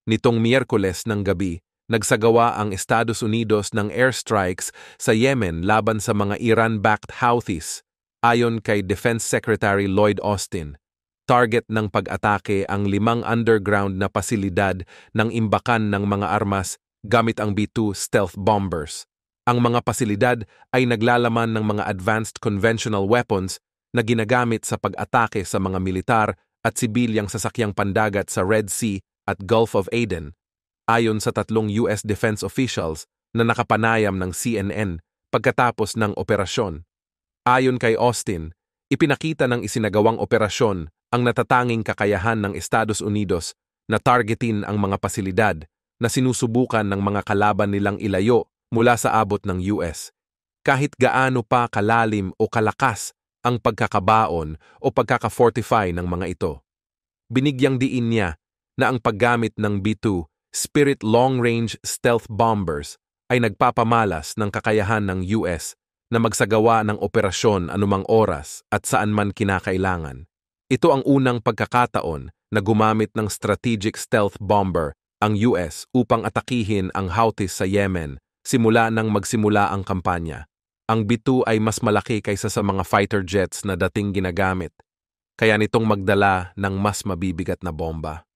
Nitong Miyerkules ng gabi, nagsagawa ang Estados Unidos ng airstrikes sa Yemen laban sa mga Iran-backed Houthis, ayon kay Defense Secretary Lloyd Austin. Target ng pag-atake ang 5 underground na pasilidad ng imbakan ng mga armas gamit ang B-2 stealth bombers. Ang mga pasilidad ay naglalaman ng mga advanced conventional weapons na ginagamit sa pag-atake sa mga militar at sibilyang sasakyang pandagat sa Red Sea at Gulf of Aden, ayon sa 3 US defense officials na nakapanayam ng CNN pagkatapos ng operasyon. Ayon kay Austin, ipinakita ng isinagawang operasyon ang natatanging kakayahan ng Estados Unidos na targetin ang mga pasilidad na sinusubukan ng mga kalaban nilang ilayo mula sa abot ng US. Kahit gaano pa kalalim o kalakas ang pagkakabaon o pagkaka-fortify ng mga ito. Binigyang diin niya na ang paggamit ng B-2 Spirit long-range stealth bombers ay nagpapamalas ng kakayahan ng US na magsagawa ng operasyon anumang oras at saan man kinakailangan. Ito ang unang pagkakataon na gumamit ng strategic stealth bomber ang US upang atakihin ang Houthis sa Yemen simula nang magsimula ang kampanya. Ang B-2 ay mas malaki kaysa sa mga fighter jets na dating ginagamit, kaya nitong magdala ng mas mabibigat na bomba.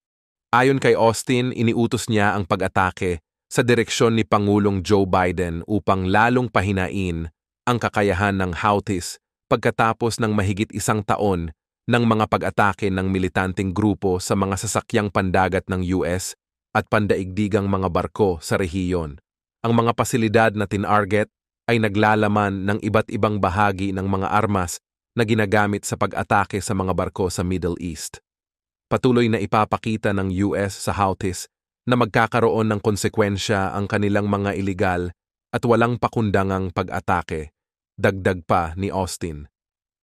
Ayon kay Austin, iniutos niya ang pag-atake sa direksyon ni Pangulong Joe Biden upang lalong pahinain ang kakayahan ng Houthis pagkatapos ng mahigit 1 taon ng mga pag-atake ng militanteng grupo sa mga sasakyang pandagat ng US at pandaigdigang mga barko sa rehiyon. Ang mga pasilidad na tinarget ay naglalaman ng iba't ibang bahagi ng mga armas na ginagamit sa pag-atake sa mga barko sa Middle East. Patuloy na ipapakita ng US sa Houthis na magkakaroon ng konsekwensya ang kanilang mga iligal at walang pakundangang pag-atake, dagdag pa ni Austin.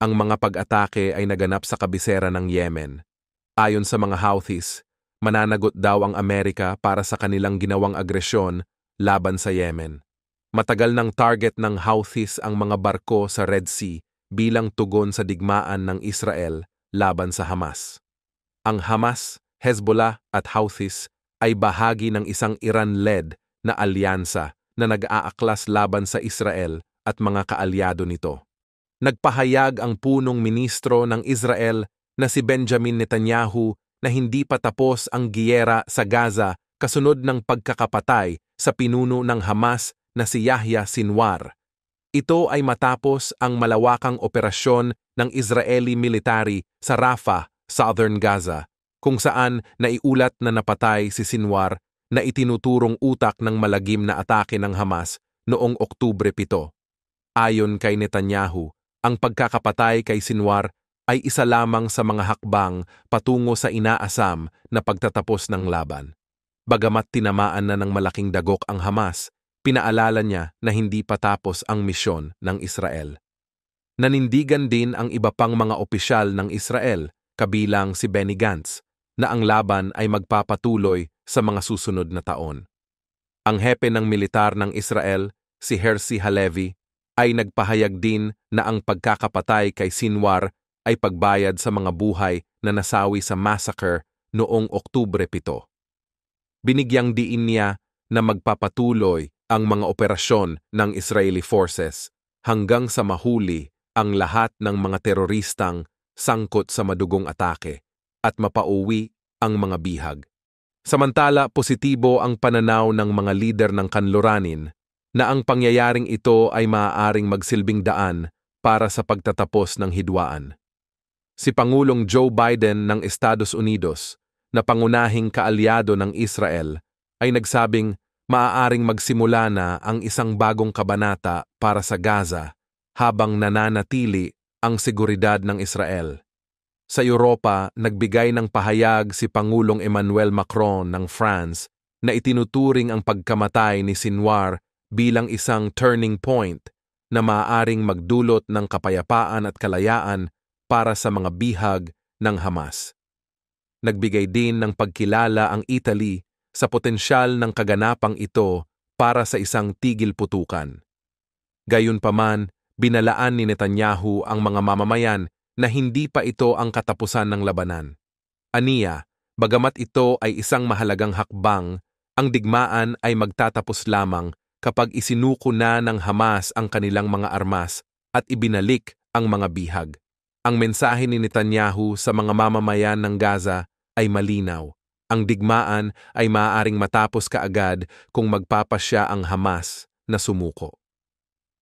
Ang mga pag-atake ay naganap sa kabisera ng Yemen. Ayon sa mga Houthis, mananagot daw ang Amerika para sa kanilang ginawang agresyon laban sa Yemen. Matagal ng target ng Houthis ang mga barko sa Red Sea bilang tugon sa digmaan ng Israel laban sa Hamas. Ang Hamas, Hezbollah at Houthis ay bahagi ng isang Iran-led na alyansa na nag-aaklas laban sa Israel at mga kaalyado nito. Nagpahayag ang punong ministro ng Israel na si Benjamin Netanyahu na hindi pa tapos ang giyera sa Gaza kasunod ng pagkakapatay sa pinuno ng Hamas na si Yahya Sinwar. Ito ay matapos ang malawakang operasyon ng Israeli military sa Rafah, Southern Gaza, kung saan naiulat na napatay si Sinwar na itinuturong utak ng malagim na atake ng Hamas noong Oktubre 7. Ayon kay Netanyahu, ang pagkakapatay kay Sinwar ay isa lamang sa mga hakbang patungo sa inaasam na pagtatapos ng laban. Bagamat tinamaan na ng malaking dagok ang Hamas, pinaalala niya na hindi pa tapos ang misyon ng Israel. Nanindigan din ang iba pang mga opisyal ng Israel, kabilang si Benny Gantz, na ang laban ay magpapatuloy sa mga susunod na taon. Ang hepe ng militar ng Israel, si Herzi Halevi, ay nagpahayag din na ang pagkakapatay kay Sinwar ay pagbayad sa mga buhay na nasawi sa massacre noong Oktubre 7. Binigyang diin niya na magpapatuloy ang mga operasyon ng Israeli forces hanggang sa mahuli ang lahat ng mga teroristang sangkot sa madugong atake at mapauwi ang mga bihag. Samantala, positibo ang pananaw ng mga lider ng kanluranin na ang pangyayaring ito ay maaaring magsilbing daan para sa pagtatapos ng hidwaan. Si Pangulong Joe Biden ng Estados Unidos, na pangunahing kaalyado ng Israel, ay nagsabing maaaring magsimula na ang isang bagong kabanata para sa Gaza habang nananatili ang seguridad ng Israel. Sa Europa, nagbigay ng pahayag si Pangulong Emmanuel Macron ng France na itinuturing ang pagkamatay ni Sinwar bilang isang turning point na maaaring magdulot ng kapayapaan at kalayaan para sa mga bihag ng Hamas. Nagbigay din ng pagkilala ang Italy sa potensyal ng kaganapang ito para sa isang tigil putukan. Gayunpaman, binalaan ni Netanyahu ang mga mamamayan na hindi pa ito ang katapusan ng labanan. Aniya, Bagamat ito ay isang mahalagang hakbang, ang digmaan ay magtatapos lamang kapag isinuko na ng Hamas ang kanilang mga armas at ibinalik ang mga bihag. Ang mensahe ni Netanyahu sa mga mamamayan ng Gaza ay malinaw. Ang digmaan ay maaaring matapos kaagad kung magpapasya ang Hamas na sumuko.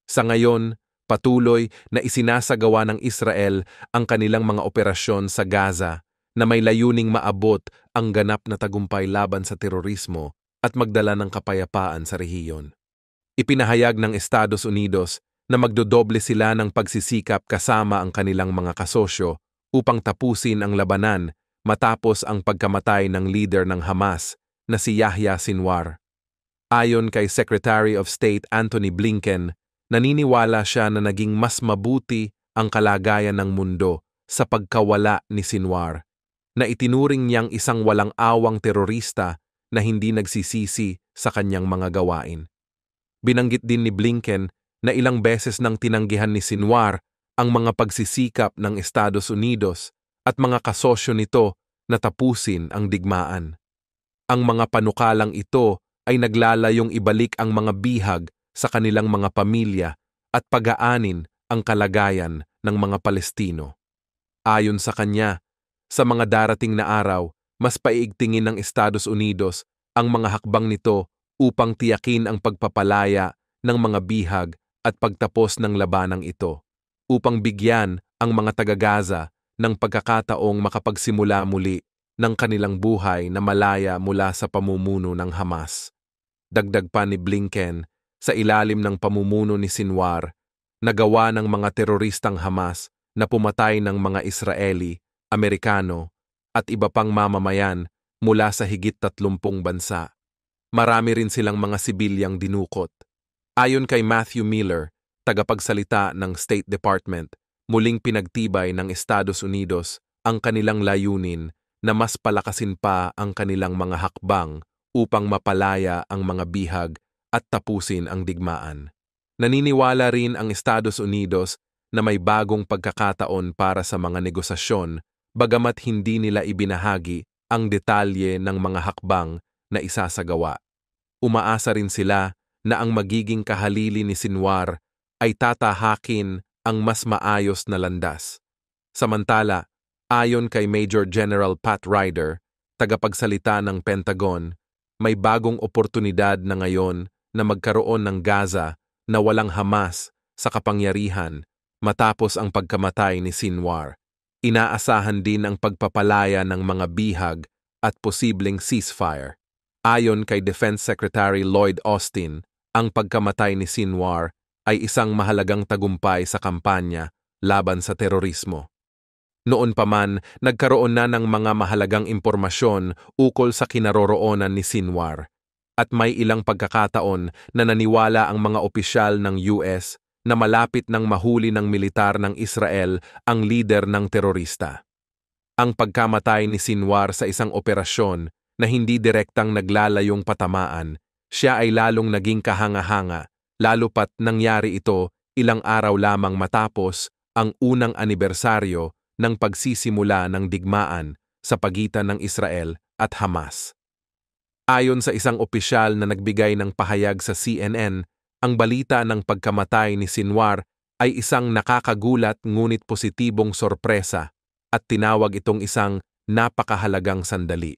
Sa ngayon, patuloy na isinasagawa ng Israel ang kanilang mga operasyon sa Gaza na may layuning maabot ang ganap na tagumpay laban sa terorismo at magdala ng kapayapaan sa rehiyon. Ipinahayag ng Estados Unidos na magdodoble sila ng pagsisikap kasama ang kanilang mga kasosyo upang tapusin ang labanan matapos ang pagkamatay ng leader ng Hamas na si Yahya Sinwar. Ayon kay Secretary of State Antony Blinken, naniniwala siya na naging mas mabuti ang kalagayan ng mundo sa pagkawala ni Sinwar, na itinuring niyang isang walang awang terorista na hindi nagsisisi sa kanyang mga gawain. Binanggit din ni Blinken na ilang beses nang tinanggihan ni Sinwar ang mga pagsisikap ng Estados Unidos at mga kasosyo nito na tapusin ang digmaan. Ang mga panukalang ito ay naglalayong ibalik ang mga bihag sa kanilang mga pamilya at pag-aanin ang kalagayan ng mga Palestino. Ayon sa kanya, sa mga darating na araw, mas paiigtingin ng Estados Unidos ang mga hakbang nito upang tiyakin ang pagpapalaya ng mga bihag at pagtapos ng labanang ito, upang bigyan ang mga taga-Gaza ng pagkakataong makapagsimula muli ng kanilang buhay na malaya mula sa pamumuno ng Hamas. Dagdag pa ni Blinken, sa ilalim ng pamumuno ni Sinwar, nagawa ng mga teroristang Hamas na pumatay ng mga Israeli, Amerikano, at iba pang mamamayan mula sa higit 30 bansa. Marami rin silang mga sibilyang dinukot. Ayon kay Matthew Miller, tagapagsalita ng State Department, muling pinagtibay ng Estados Unidos ang kanilang layunin na mas palakasin pa ang kanilang mga hakbang upang mapalaya ang mga bihag at tapusin ang digmaan. Naniniwala rin ang Estados Unidos na may bagong pagkakataon para sa mga negosasyon, bagamat hindi nila ibinahagi ang detalye ng mga hakbang na isasagawa. Umaasa rin sila na ang magiging kahalili ni Sinwar ay tatahakin ang mas maayos na landas. Samantala, ayon kay Major General Pat Ryder, tagapagsalita ng Pentagon, may bagong oportunidad na ngayon na magkaroon ng Gaza na walang Hamas sa kapangyarihan matapos ang pagkamatay ni Sinwar. Inaasahan din ang pagpapalaya ng mga bihag at posibleng ceasefire. Ayon kay Defense Secretary Lloyd Austin, ang pagkamatay ni Sinwar ay isang mahalagang tagumpay sa kampanya laban sa terorismo. Noon pa man, nagkaroon na ng mga mahalagang impormasyon ukol sa kinaroroonan ni Sinwar, at may ilang pagkakataon na naniwala ang mga opisyal ng US na malapit nang mahuli ng militar ng Israel ang lider ng terorista. Ang pagkamatay ni Sinwar sa isang operasyon na hindi direktang naglalayong patamaan, siya ay lalong naging kahanga-hanga, lalo pat nangyari ito ilang araw lamang matapos ang unang anibersaryo ng pagsisimula ng digmaan sa pagitan ng Israel at Hamas. Ayon sa isang opisyal na nagbigay ng pahayag sa CNN, ang balita ng pagkamatay ni Sinwar ay isang nakakagulat ngunit positibong sorpresa at tinawag itong isang napakahalagang sandali.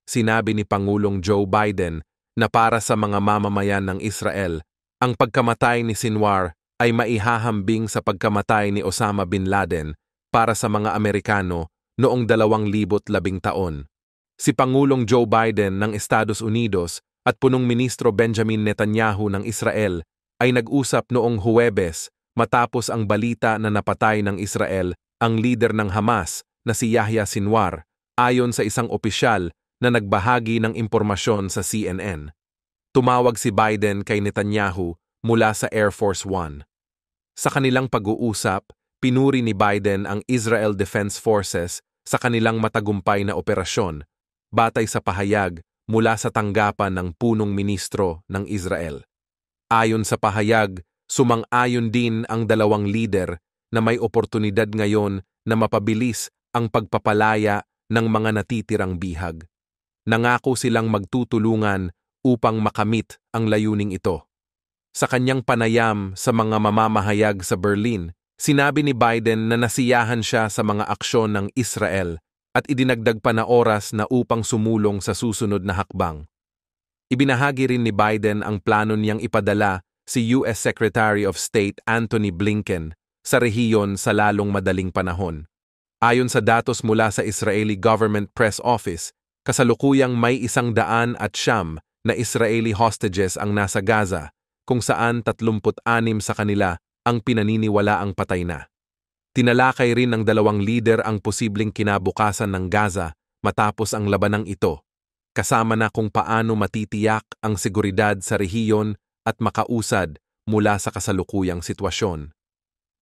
Sinabi ni Pangulong Joe Biden na para sa mga mamamayan ng Israel, ang pagkamatay ni Sinwar ay maihahambing sa pagkamatay ni Osama bin Laden para sa mga Amerikano noong 2010 taon. Si Pangulong Joe Biden ng Estados Unidos at punong ministro Benjamin Netanyahu ng Israel ay nag-usap noong Huwebes matapos ang balita na napatay ng Israel ang leader ng Hamas na si Yahya Sinwar, ayon sa isang opisyal na nagbahagi ng impormasyon sa CNN. Tumawag si Biden kay Netanyahu mula sa Air Force One. Sa kanilang pag-uusap, pinuri ni Biden ang Israel Defense Forces sa kanilang matagumpay na operasyon, batay sa pahayag mula sa tanggapan ng punong ministro ng Israel. Ayon sa pahayag, sumang-ayon din ang dalawang lider na may oportunidad ngayon na mapabilis ang pagpapalaya ng mga natitirang bihag. Nangako silang magtutulungan upang makamit ang layuning ito. Sa kanyang panayam sa mga mamamahayag sa Berlin, sinabi ni Biden na nasiyahan siya sa mga aksyon ng Israel at idinagdag pa na oras na upang sumulong sa susunod na hakbang. Ibinahagi rin ni Biden ang plano niyang ipadala si US Secretary of State Antony Blinken sa rehiyon sa lalong madaling panahon. Ayon sa datos mula sa Israeli Government Press Office, kasalukuyang may 109 na Israeli hostages ang nasa Gaza, kung saan 36 sa kanila ang pinaniniwalaang patay na. Tinalakay rin ng dalawang lider ang posibleng kinabukasan ng Gaza matapos ang labanang ito, kasama na kung paano matitiyak ang seguridad sa rehiyon at makausad mula sa kasalukuyang sitwasyon.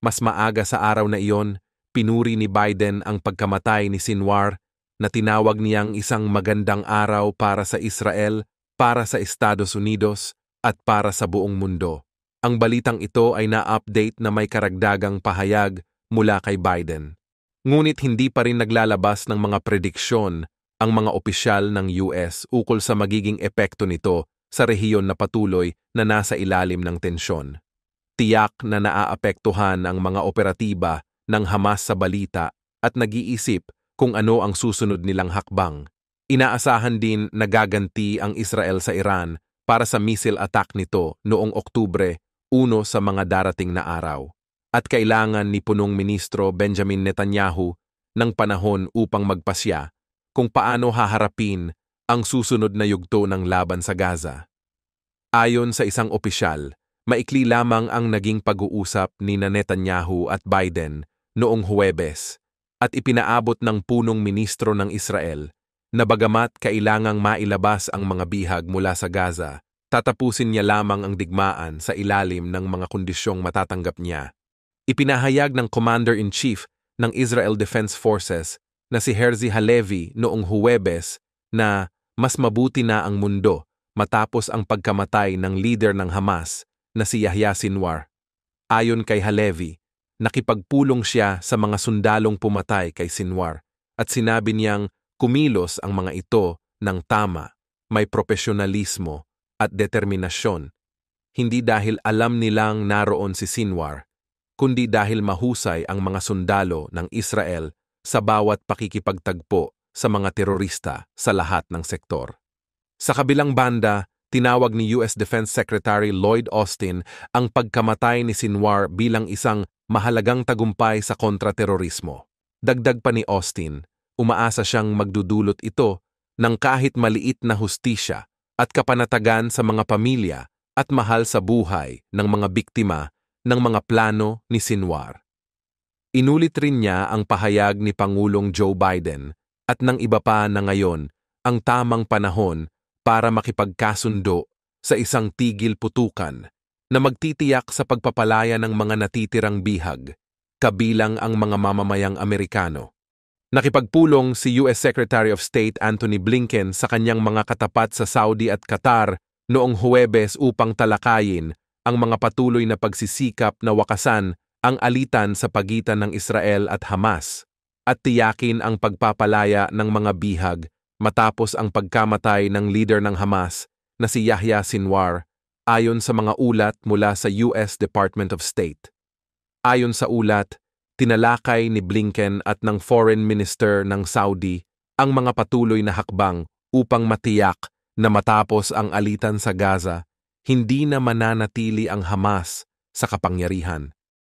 Mas maaga sa araw na iyon, pinuri ni Biden ang pagkamatay ni Sinwar na tinawag niyang isang magandang araw para sa Israel, para sa Estados Unidos, at para sa buong mundo. Ang balitang ito ay na-update na may karagdagang pahayag mula kay Biden. Ngunit hindi pa rin naglalabas ng mga prediksyon ang mga opisyal ng US ukol sa magiging epekto nito sa rehiyon na patuloy na nasa ilalim ng tensyon. Tiyak na naaapektuhan ang mga operatiba ng Hamas sa balita at nag-iisip kung ano ang susunod nilang hakbang. Inaasahan din na gaganti ang Israel sa Iran para sa missile attack nito noong Oktubre 1 sa mga darating na araw. At kailangan ni Punong Ministro Benjamin Netanyahu ng panahon upang magpasya kung paano haharapin ang susunod na yugto ng laban sa Gaza. Ayon sa isang opisyal, maikli lamang ang naging pag-uusap ni Netanyahu at Biden noong Huwebes at ipinaabot ng punong ministro ng Israel na bagamat kailangang mailabas ang mga bihag mula sa Gaza, tatapusin niya lamang ang digmaan sa ilalim ng mga kondisyong matatanggap niya. Ipinahayag ng Commander-in-Chief ng Israel Defense Forces na si Herzi Halevi noong Huwebes na mas mabuti na ang mundo matapos ang pagkamatay ng leader ng Hamas na si Yahya Sinwar. Ayon kay Halevi, nakipagpulong siya sa mga sundalong pumatay kay Sinwar at sinabi niyang kumilos ang mga ito ng tama, may profesionalismo at determinasyon, hindi dahil alam nilang naroon si Sinwar, kundi dahil mahusay ang mga sundalo ng Israel sa bawat pakikipagtagpo sa mga terorista sa lahat ng sektor. Sa kabilang banda, tinawag ni US Defense Secretary Lloyd Austin ang pagkamatay ni Sinwar bilang isang mahalagang tagumpay sa kontraterorismo. Dagdag pa ni Austin, umaasa siyang magdudulot ito ng kahit maliit na hustisya at kapanatagan sa mga pamilya at mahal sa buhay ng mga biktima ng mga plano ni Sinwar. Inulit rin niya ang pahayag ni Pangulong Joe Biden at ng iba pa na ngayon ang tamang panahon para makipagkasundo sa isang tigil putukan na magtitiyak sa pagpapalaya ng mga natitirang bihag, kabilang ang mga mamamayang Amerikano. Nakipagpulong si US Secretary of State Antony Blinken sa kanyang mga katapat sa Saudi at Qatar noong Huwebes upang talakayin ang mga patuloy na pagsisikap na wakasan ang alitan sa pagitan ng Israel at Hamas at tiyakin ang pagpapalaya ng mga bihag matapos ang pagkamatay ng leader ng Hamas na si Yahya Sinwar ayon sa mga ulat mula sa US Department of State. Ayon sa ulat, tinalakay ni Blinken at ng Foreign Minister ng Saudi ang mga patuloy na hakbang upang matiyak na matapos ang alitan sa Gaza, hindi na mananatili ang Hamas sa kapangyarihan.